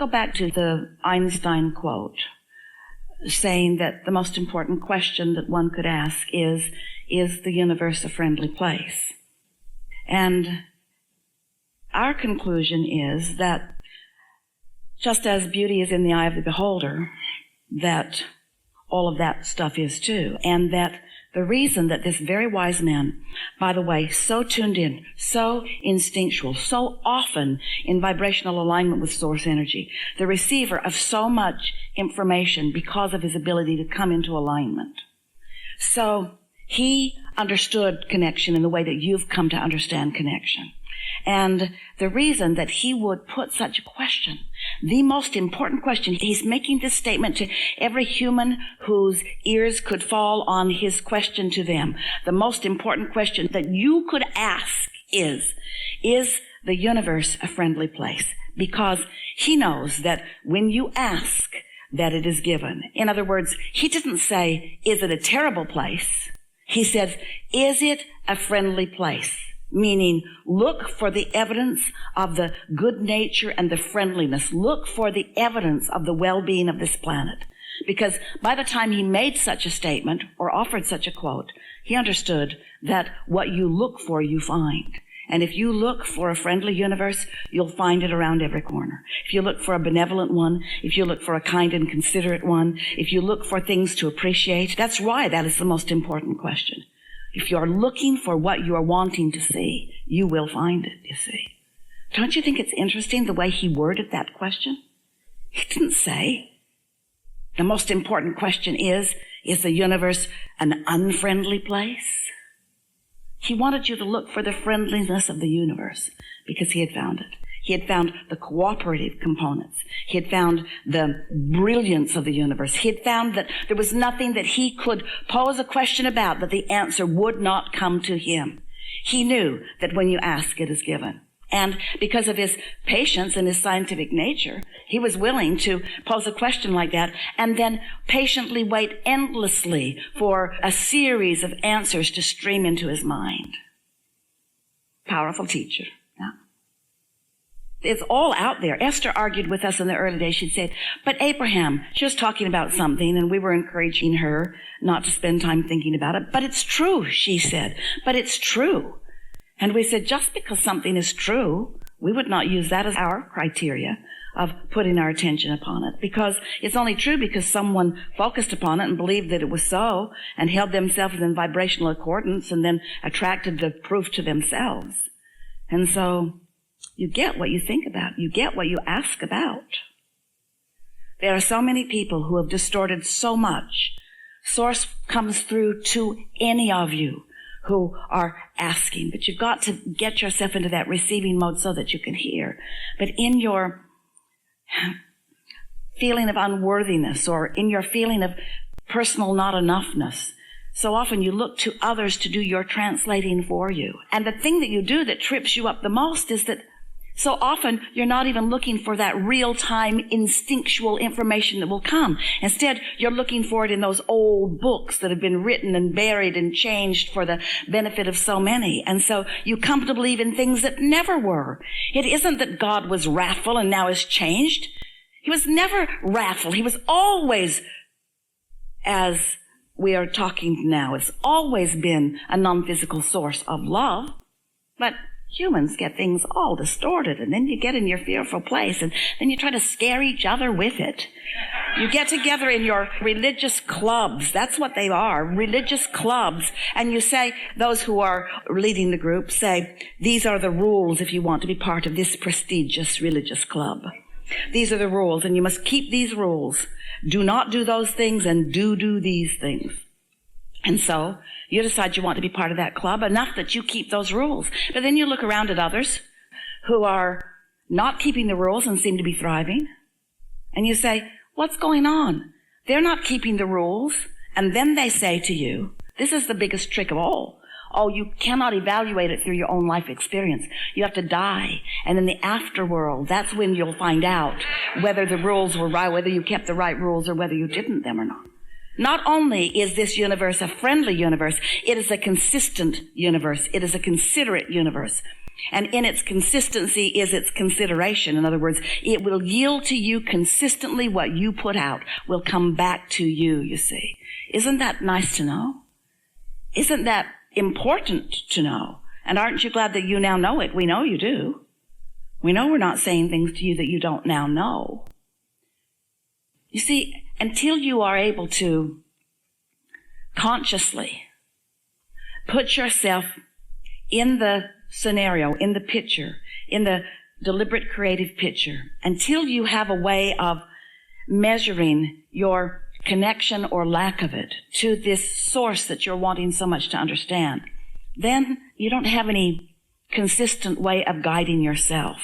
go back to the Einstein quote saying that the most important question that one could ask is the universe a friendly place? And our conclusion is that just as beauty is in the eye of the beholder, that all of that stuff is too. And that the reason that this very wise man, by the way, so tuned in, so instinctual, so often in vibrational alignment with source energy, the receiver of so much information because of his ability to come into alignment. So he understood connection in the way that you've come to understand connection. And the reason that he would put such a question, the most important question, he's making this statement to every human whose ears could fall on his question to them. The most important question that you could ask is the universe a friendly place? Because he knows that when you ask, that it is given. In other words, he didn't say, is it a terrible place? He says, is it a friendly place? Meaning, look for the evidence of the good nature and the friendliness. Look for the evidence of the well-being of this planet. Because by the time he made such a statement or offered such a quote, he understood that what you look for, you find. And if you look for a friendly universe, you'll find it around every corner. If you look for a benevolent one, if you look for a kind and considerate one, if you look for things to appreciate, that's why that is the most important question. If you're looking for what you are wanting to see, you will find it, you see. Don't you think it's interesting the way he worded that question? He didn't say, the most important question is the universe an unfriendly place? He wanted you to look for the friendliness of the universe because he had found it. He had found the cooperative components. He had found the brilliance of the universe. He had found that there was nothing that he could pose a question about that the answer would not come to him. He knew that when you ask, it is given. And because of his patience and his scientific nature, he was willing to pose a question like that and then patiently wait endlessly for a series of answers to stream into his mind. Powerful teacher. It's all out there. Esther argued with us in the early days. She'd say, but Abraham, she was talking about something and we were encouraging her not to spend time thinking about it. But it's true, she said. But it's true. And we said, just because something is true, we would not use that as our criteria of putting our attention upon it. Because it's only true because someone focused upon it and believed that it was so and held themselves in vibrational accordance and then attracted the proof to themselves. And so you get what you think about. You get what you ask about. There are so many people who have distorted so much. Source comes through to any of you who are asking, but you've got to get yourself into that receiving mode so that you can hear. But in your feeling of unworthiness or in your feeling of personal not enoughness, so often you look to others to do your translating for you. And the thing that you do that trips you up the most is that so often you're not even looking for that real-time instinctual information that will come. Instead, you're looking for it in those old books that have been written and buried and changed for the benefit of so many. And so you come to believe in things that never were. It isn't that God was wrathful and now is changed. He was never wrathful. He was always, as we are talking now, it's always been a non-physical source of love. But humans get things all distorted, and then you get in your fearful place, and then you try to scare each other with it. You get together in your religious clubs. That's what they are, religious clubs. And you say, those who are leading the group say, these are the rules if you want to be part of this prestigious religious club. These are the rules, and you must keep these rules. Do not do those things, and do these things. And so you decide you want to be part of that club enough that you keep those rules. But then you look around at others who are not keeping the rules and seem to be thriving. And you say, what's going on? They're not keeping the rules. And then they say to you, this is the biggest trick of all. Oh, you cannot evaluate it through your own life experience. You have to die. And in the afterworld, that's when you'll find out whether the rules were right, whether you kept the right rules or whether you didn't them or not. Not only is this universe a friendly universe, it is a consistent universe. It is a considerate universe. And in its consistency is its consideration. In other words, it will yield to you consistently what you put out will come back to you, you see. Isn't that nice to know? Isn't that important to know? And aren't you glad that you now know it? We know you do. We know we're not saying things to you that you don't now know. You see, until you are able to consciously put yourself in the scenario, in the picture, in the deliberate creative picture, until you have a way of measuring your connection or lack of it to this source that you're wanting so much to understand, then you don't have any consistent way of guiding yourself.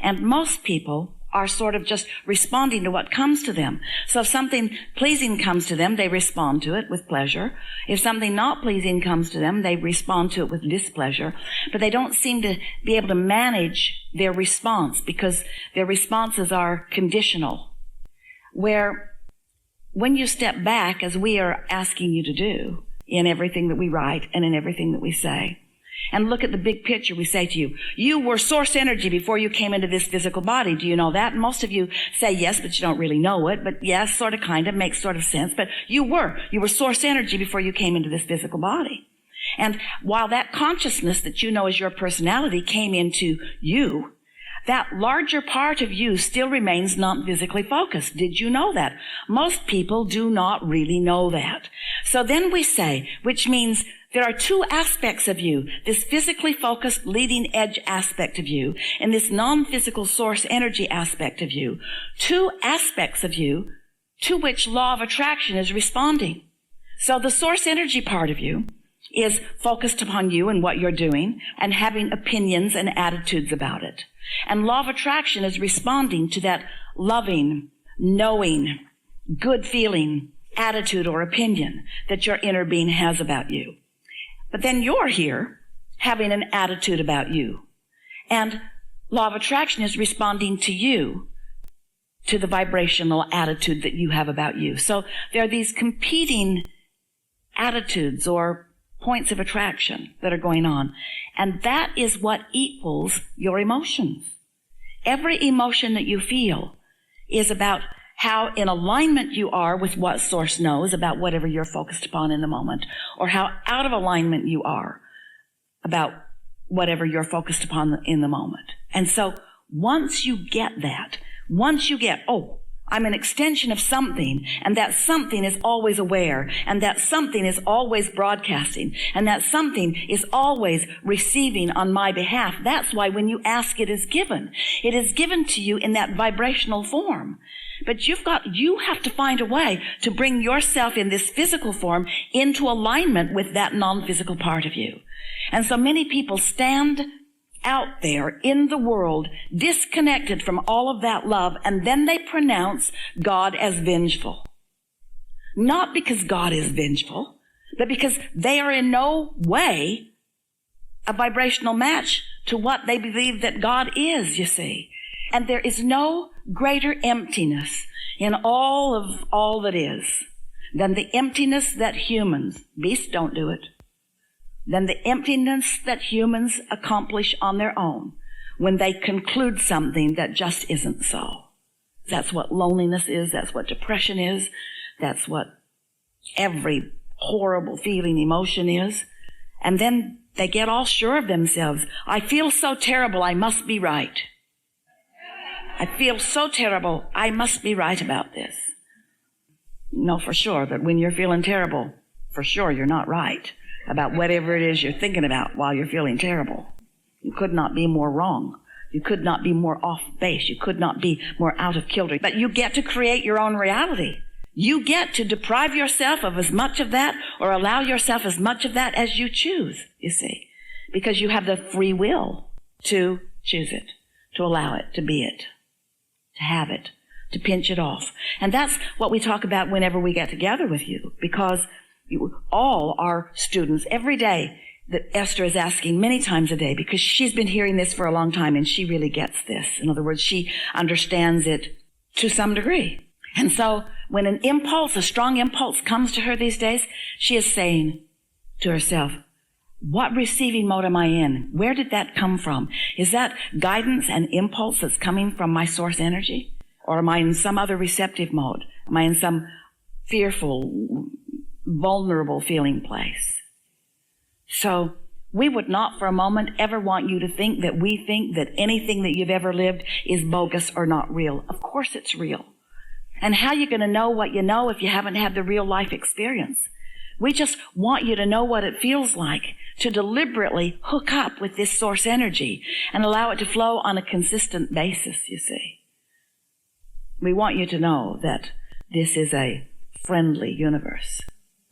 And most people are sort of just responding to what comes to them. So if something pleasing comes to them, they respond to it with pleasure. If something not pleasing comes to them, they respond to it with displeasure. But they don't seem to be able to manage their response because their responses are conditional. Where when you step back, as we are asking you to do in everything that we write and in everything that we say, and look at the big picture, we say to you, you were source energy before you came into this physical body. Do you know that? And most of you say yes, but you don't really know it. But yes, sort of, kind of, makes sort of sense. But you were source energy before you came into this physical body. And while that consciousness that you know as your personality came into you, that larger part of you still remains non-physically focused. Did you know that? Most people do not really know that. So then we say, which means there are two aspects of you, this physically focused leading edge aspect of you and this non-physical source energy aspect of you, two aspects of you to which law of attraction is responding. So the source energy part of you is focused upon you and what you're doing and having opinions and attitudes about it. And law of attraction is responding to that loving, knowing, good feeling attitude or opinion that your inner being has about you. But then you're here having an attitude about you. And law of attraction is responding to you, to the vibrational attitude that you have about you. So there are these competing attitudes or points of attraction that are going on. And that is what equals your emotions. Every emotion that you feel is about how in alignment you are with what source knows about whatever you're focused upon in the moment, or how out of alignment you are about whatever you're focused upon in the moment. And so once you get that, once you get, oh, I'm an extension of something, and that something is always aware, and that something is always broadcasting, and that something is always receiving on my behalf. That's why when you ask, it is given. It is given to you in that vibrational form. But you have to find a way to bring yourself in this physical form into alignment with that non-physical part of you. And so many people stand out there in the world disconnected from all of that love, and then they pronounce God as vengeful. Not because God is vengeful, but because they are in no way a vibrational match to what they believe that God is, you see. And there is no greater emptiness in all that is than the emptiness that humans, beasts don't do it, than the emptiness that humans accomplish on their own when they conclude something that just isn't so. That's what loneliness is. That's what depression is. That's what every horrible feeling, emotion is. And then they get all sure of themselves. I feel so terrible, I must be right. I feel so terrible, I must be right about this. No, for sure, but when you're feeling terrible, for sure you're not right about whatever it is you're thinking about while you're feeling terrible. You could not be more wrong. You could not be more off base. You could not be more out of kilter. But you get to create your own reality. You get to deprive yourself of as much of that or allow yourself as much of that as you choose, you see, because you have the free will to choose it, to allow it, to be it, to have it, to pinch it off. And that's what we talk about whenever we get together with you, because you all are students every day that Esther is asking many times a day, because she's been hearing this for a long time and she really gets this. In other words, she understands it to some degree. And so when an impulse, a strong impulse comes to her these days, she is saying to herself, what receiving mode am I in? Where did that come from? Is that guidance and impulse that's coming from my source energy? Or am I in some other receptive mode? Am I in some fearful, vulnerable feeling place? So we would not for a moment ever want you to think that we think that anything that you've ever lived is bogus or not real. Of course it's real. And how are you going to know what you know if you haven't had the real life experience? We just want you to know what it feels like to deliberately hook up with this source energy and allow it to flow on a consistent basis, you see. We want you to know that this is a friendly universe,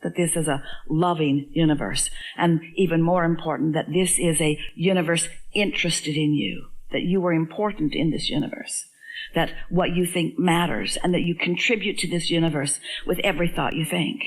that this is a loving universe, and even more important, that this is a universe interested in you, that you are important in this universe, that what you think matters, and that you contribute to this universe with every thought you think.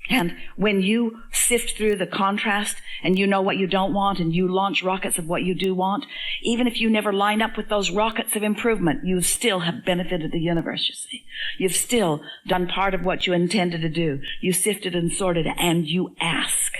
And when you sift through the contrast and you know what you don't want and you launch rockets of what you do want, even if you never line up with those rockets of improvement, you still have benefited the universe, you see. You've still done part of what you intended to do. You sifted and sorted and you ask.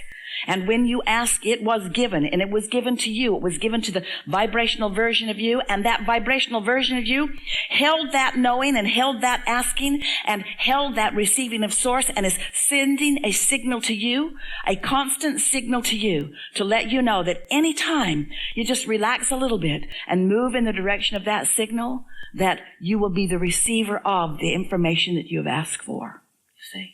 And when you ask, it was given, and it was given to you. It was given to the vibrational version of you, and that vibrational version of you held that knowing and held that asking and held that receiving of source and is sending a signal to you, a constant signal to you to let you know that any time you just relax a little bit and move in the direction of that signal, that you will be the receiver of the information that you have asked for. You see?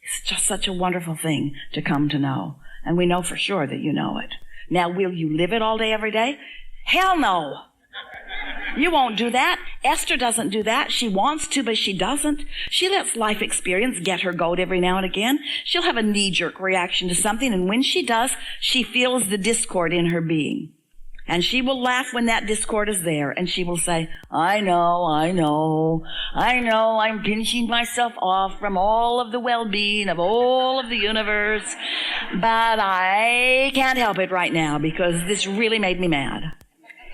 It's just such a wonderful thing to come to know. And we know for sure that you know it. Now, will you live it all day, every day? Hell no. You won't do that. Esther doesn't do that. She wants to, but she doesn't. She lets life experience get her goat every now and again. She'll have a knee-jerk reaction to something, and when she does, she feels the discord in her being. And she will laugh when that discord is there, and she will say, I know, I'm pinching myself off from all of the well-being of all of the universe, but I can't help it right now because this really made me mad.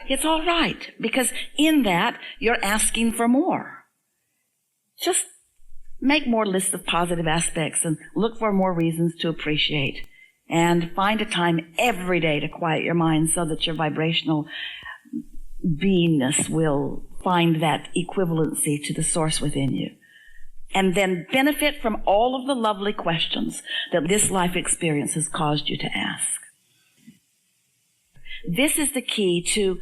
It's all right, because in that, you're asking for more. Just make more lists of positive aspects and look for more reasons to appreciate. And find a time every day to quiet your mind so that your vibrational beingness will find that equivalency to the source within you. And then benefit from all of the lovely questions that this life experience has caused you to ask. This is the key to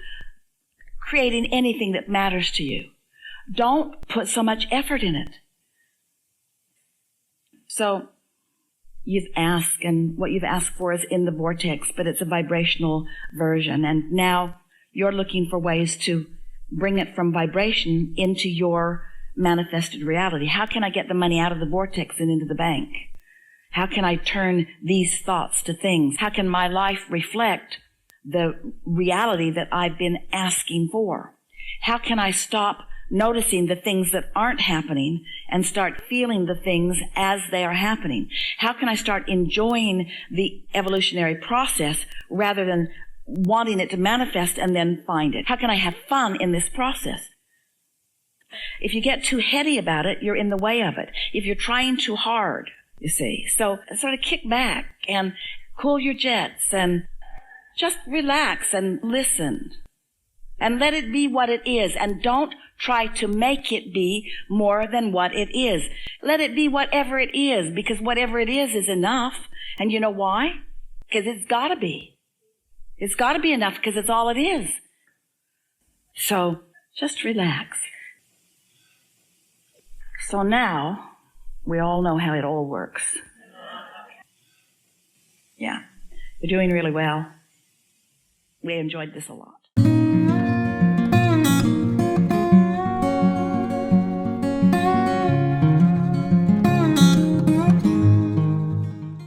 creating anything that matters to you. Don't put so much effort in it. So, you've asked, and what you've asked for is in the vortex, but it's a vibrational version. And now you're looking for ways to bring it from vibration into your manifested reality. How can I get the money out of the vortex and into the bank? How can I turn these thoughts to things? How can my life reflect the reality that I've been asking for? How can I stop noticing the things that aren't happening and start feeling the things as they are happening? How can I start enjoying the evolutionary process rather than wanting it to manifest and then find it? How can I have fun in this process? If you get too heady about it, you're in the way of it. If you're trying too hard, you see. So sort of kick back and cool your jets and just relax and listen. And let it be what it is. And don't try to make it be more than what it is. Let it be whatever it is, because whatever it is enough. And you know why? Because it's got to be. It's got to be enough because it's all it is. So just relax. So now we all know how it all works. Yeah, you're doing really well. We enjoyed this a lot.